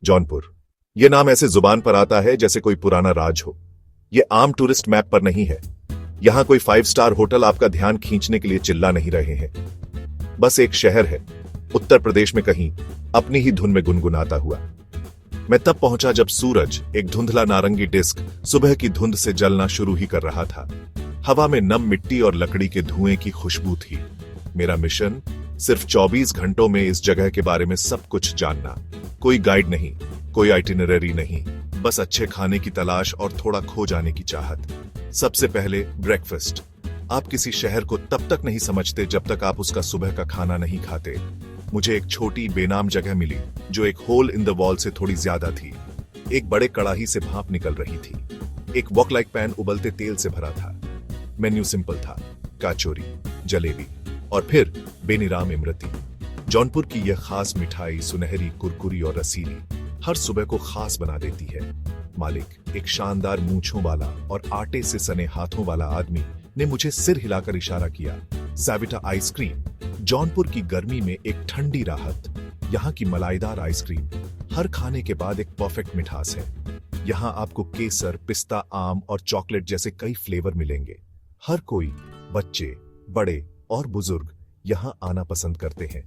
जौनपुर। यह नाम ऐसे जुबान पर आता है जैसे कोई पुराना राज हो। यह आम टूरिस्ट मैप पर नहीं है। यहां कोई 5 स्टार होटल आपका ध्यान खींचने के लिए चिल्ला नहीं रहे हैं। बस एक शहर है, उत्तर प्रदेश में कहीं, अपनी ही धुन में गुनगुनाता हुआ। मैं तब पहुंचा जब सूरज, एक धुंधला नारंगी डिस्क, सुबह की धुंध से जलना शुरू ही कर रहा था। हवा में नम मिट्टी और लकड़ी के धुएं की खुशबू थी। मेरा मिशन सिर्फ 24 घंटों में इस जगह के बारे में सब कुछ जानना। कोई गाइड नहीं, कोई आइटिनरी नहीं, बस अच्छे खाने की तलाश और थोड़ा खो जाने की चाहत। सबसे पहले ब्रेकफास्ट। आप किसी शहर को तब तक नहीं समझते जब तक आप उसका सुबह का खाना नहीं खाते। मुझे एक छोटी बेनाम जगह मिली जो एक होल इन द वॉल से थोड़ी ज्यादा थी। एक बड़े कड़ाही से भाप निकल रही थी। एक वॉक लाइक पैन उबलते तेल से भरा था। मेन्यू सिंपल था, काचोरी, जलेबी और फिर बेनिराम इमरती। जौनपुर की यह खास मिठाई सुनहरी, कुरकुरी और रसीली हर सुबह को खास बना देती है। मालिक, एक शानदार मूंछों वाला और आटे से सने हाथों वाला आदमी, ने मुझे सिर हिलाकर इशारा किया। सैविटा आइसक्रीम, जौनपुर की गर्मी में एक ठंडी राहत। यहाँ की मलाईदार आइसक्रीम हर खाने के बाद एक परफेक्ट मिठास है। यहाँ आपको केसर, पिस्ता, आम और चॉकलेट जैसे कई फ्लेवर मिलेंगे। हर कोई, बच्चे, बड़े और बुजुर्ग, यहाँ आना पसंद करते हैं।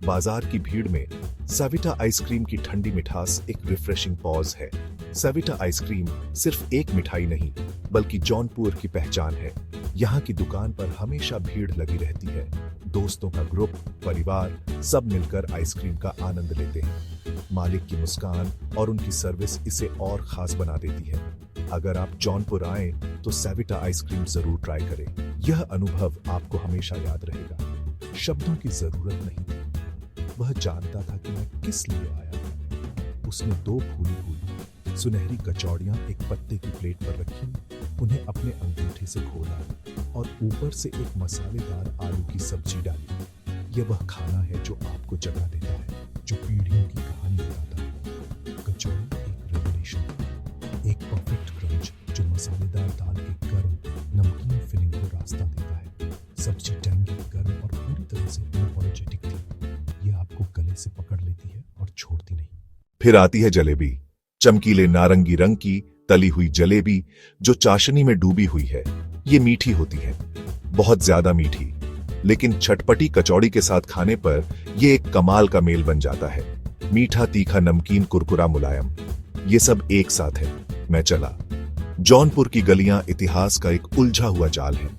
बाजार की भीड़ में सविटा आइसक्रीम की ठंडी मिठास एक रिफ्रेशिंग पॉज है। सविटा आइसक्रीम सिर्फ एक मिठाई नहीं, बल्कि जौनपुर की पहचान है। यहाँ की दुकान पर हमेशा भीड़ लगी रहती है। दोस्तों का ग्रुप, परिवार, सब मिलकर आइसक्रीम का आनंद लेते हैं। मालिक की मुस्कान और उनकी सर्विस इसे और खास बना देती है। अगर आप जौनपुर आए तो सविटा आइसक्रीम जरूर ट्राई करें। यह अनुभव आपको हमेशा याद रहेगा। शब्दों की जरूरत नहीं थी। वह जानता था कि मैं किस लिए आया था। उसने 2 फूली हुई सुनहरी कचौड़ियां एक पत्ते की प्लेट पर रखी, उन्हें अपने अंगूठे से खोला और ऊपर से एक मसालेदार आलू की सब्जी डाली। यह वह खाना है जो आपको जगा देता है, जो पीढ़ियों की कहानी बताता है। कचौड़ी एक रेवोल्यूशन, एक परफेक्ट क्रंच जो मसालेदार दाल के गर्म, नमकीन फिलिंग को रास्ता देता है। सब्जी टैंगी, गर्म और पूरी तरह से अनअपॉलोजेटिक थी। यह आपको गले से पकड़ लेती है और छोड़ती नहीं। फिर आती है जलेबी, चमकीले नारंगी रंग की तली हुई जलेबी जो चाशनी में डूबी हुई है। ये मीठी होती है, बहुत ज्यादा मीठी, लेकिन चटपटी कचौड़ी के साथ खाने पर यह एक कमाल का मेल बन जाता है। मीठा, तीखा, नमकीन, कुरकुरा, मुलायम, ये सब एक साथ है। मैं चला। जौनपुर की गलियां इतिहास का एक उलझा हुआ जाल है।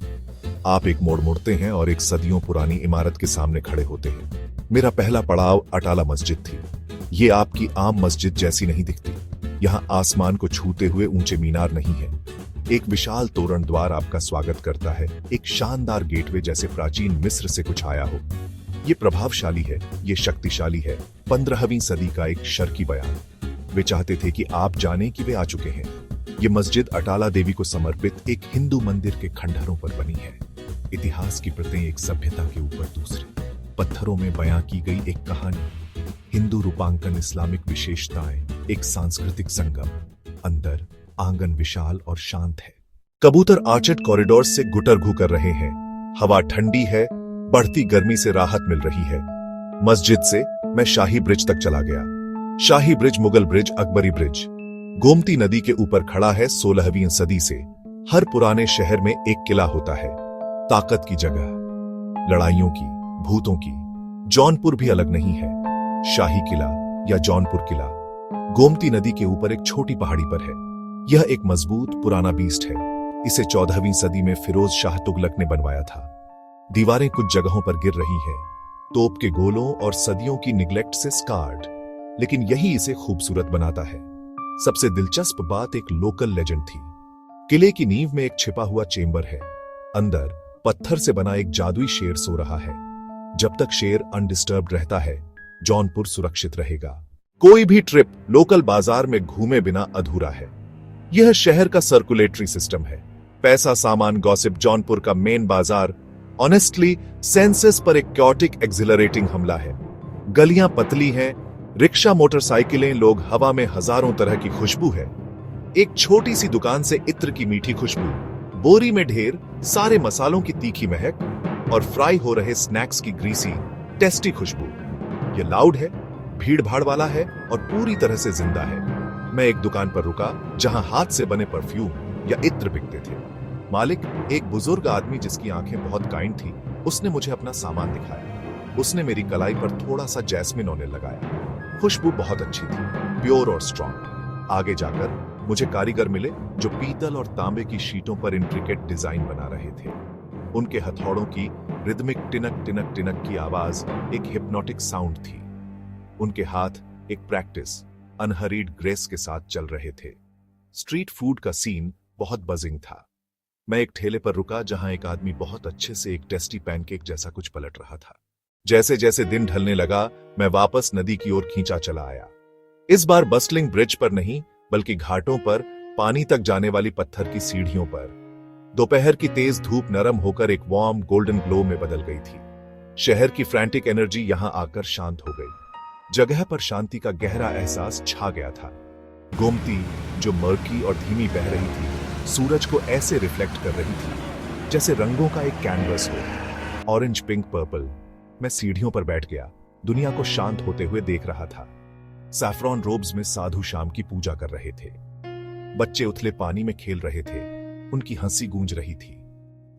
आप एक मोड़ मुड़ते हैं और एक सदियों पुरानी इमारत के सामने खड़े होते हैं। मेरा पहला पड़ाव अटाला मस्जिद थी। ये आपकी आम मस्जिद जैसी नहीं दिखती। यहाँ आसमान को छूते हुए ऊंचे मीनार नहीं है। एक विशाल तोरण द्वार आपका स्वागत करता है, एक शानदार गेटवे जैसे प्राचीन मिस्र से कुछ आया हो। ये प्रभावशाली है, ये शक्तिशाली है। 15वीं सदी का एक शर्की बयान। वे चाहते थे कि आप जाने कि वे आ चुके हैं। ये मस्जिद अटाला देवी को समर्पित एक हिंदू मंदिर के खंडहरों पर बनी है। इतिहास की प्रतें एक सभ्यता के ऊपर दूसरी, पत्थरों में बयां की गई एक कहानी। हिंदू रूपांकन, इस्लामिक विशेषताएं, एक सांस्कृतिक संगम। अंदर आंगन विशाल और शांत है। कबूतर आर्चड कॉरिडोर से गुटर-घू कर रहे हैं। हवा ठंडी है, बढ़ती गर्मी से राहत मिल रही है। मस्जिद से मैं शाही ब्रिज तक चला गया। Shahi bridge, Mughal bridge, Akbari bridge, Gomti नदी के ऊपर खड़ा है। 16वीं सदी से हर पुराने शहर में एक किला होता है, ताकत की जगह, लड़ाइयों की, भूतों की। जौनपुर भी अलग नहीं है। शाही किला या जौनपुर किला गोमती नदी के ऊपर एक छोटी पहाड़ी पर है। यह एक मजबूत पुराना बीस्ट है। इसे 14वीं सदी में फिरोज शाह तुगलक ने बनवाया था। दीवारें कुछ जगहों पर गिर रही है, तोप के गोलों और सदियों की निग्लेक्ट से स्कार्ड, लेकिन यही इसे खूबसूरत बनाता है। सबसे दिलचस्प बात एक लोकल लेजेंड थी। किले की नींव में एक छिपा हुआ चेंबर है। अंदर पत्थर से बना एक जादुई शेर सो रहा है। जब तक शेर अनडिस्टर्ब्ड रहता है, जौनपुर सुरक्षित रहेगा। कोई भी ट्रिप लोकल बाजार में घूमे बिना अधूरा है। यह शहर का सर्कुलेटरी सिस्टम है। पैसा, सामान, गॉसिप। जौनपुर का मेन बाजार ऑनेस्टली सेंसस पर एक क्योटिक एक्सिलरेटिंग हमला है। गलियां पतली हैं, रिक्शा, मोटरसाइकिलें, लोग, हवा में हजारों तरह की खुशबू है। एक छोटी सी दुकान से इत्र की मीठी खुशबू, बोरी में ढेर सारे मसालों की तीखी महक और फ्राई हो रहे स्नैक्स की ग्रीसी टेस्टी खुशबू। ये लाउड है, भीड़ भाड़ वाला है और पूरी तरह से जिंदा है। मैं एक दुकान पर रुका जहां हाथ से बने परफ्यूम या इत्र बिकते थे। मालिक, एक बुजुर्ग आदमी जिसकी आंखें बहुत काइंड थी, उसने मुझे अपना सामान दिखाया। उसने मेरी कलाई पर थोड़ा सा जैस्मिन ऑयल लगाया। खुशबू बहुत अच्छी थी, प्योर और स्ट्रॉन्ग। आगे जाकर मुझे कारीगर मिले जो पीतल और तांबे की शीटों पर इंट्रिकेट डिजाइन बना रहे थे। उनके हथौड़ों की रिदमिक टिनक टिनक टिनक की आवाज एक हिप्नोटिक साउंड थी। उनके हाथ एक प्रैक्टिस अनहरीड ग्रेस के साथ चल रहे थे। स्ट्रीट फूड का सीन बहुत बजिंग था। मैं एक ठेले पर रुका जहां एक आदमी बहुत अच्छे से एक टेस्टी पैनकेक जैसा कुछ पलट रहा था। जैसे जैसे दिन ढलने लगा, मैं वापस नदी की ओर खींचा चला आया। इस बार बस्टलिंग ब्रिज पर नहीं, बल्कि घाटों पर पानी तक जाने वाली पत्थर की सीढ़ियों पर। दोपहर की तेज धूप नरम होकर एक वार्म गोल्डन ग्लो में बदल गई थी। शहर की फ्रैंटिक एनर्जी यहां आकर शांत हो गई। जगह पर शांति का गहरा एहसास छा गया था। गोमती, जो मर्की और धीमी बह रही थी, सूरज को ऐसे रिफ्लेक्ट कर रही थी जैसे रंगों का एक कैनवस हो, ऑरेंज, पिंक, पर्पल। मैं सीढ़ियों पर बैठ गया, दुनिया को शांत होते हुए देख रहा था। सैफ्रॉन रोब्स में साधु शाम की पूजा कर रहे थे। बच्चे उथले पानी में खेल रहे थे, उनकी हंसी गूंज रही थी।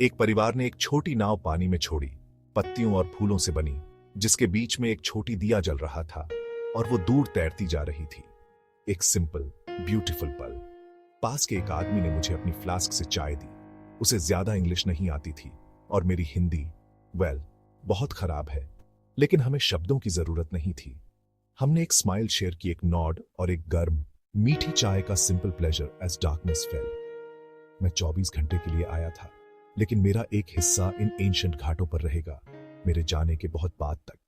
एक परिवार ने एक छोटी नाव पानी में छोड़ी, पत्तियों और फूलों से बनी, जिसके बीच में एक छोटी दिया जल रहा था और वो दूर तैरती जा रही थी। एक सिंपल, ब्यूटीफुल पल। पास के एक आदमी ने मुझे अपनी फ्लास्क से चाय दी। उसे ज्यादा इंग्लिश नहीं आती थी और मेरी हिंदी, बहुत खराब है, लेकिन हमें शब्दों की जरूरत नहीं थी। हमने एक स्माइल शेयर की, एक नॉड और एक गर्म, मीठी चाय का simple pleasure as darkness fell. मैं 24 घंटे के लिए आया था, लेकिन मेरा एक हिस्सा इन एंशिएंट घाटों पर रहेगा, मेरे जाने के बहुत बाद तक।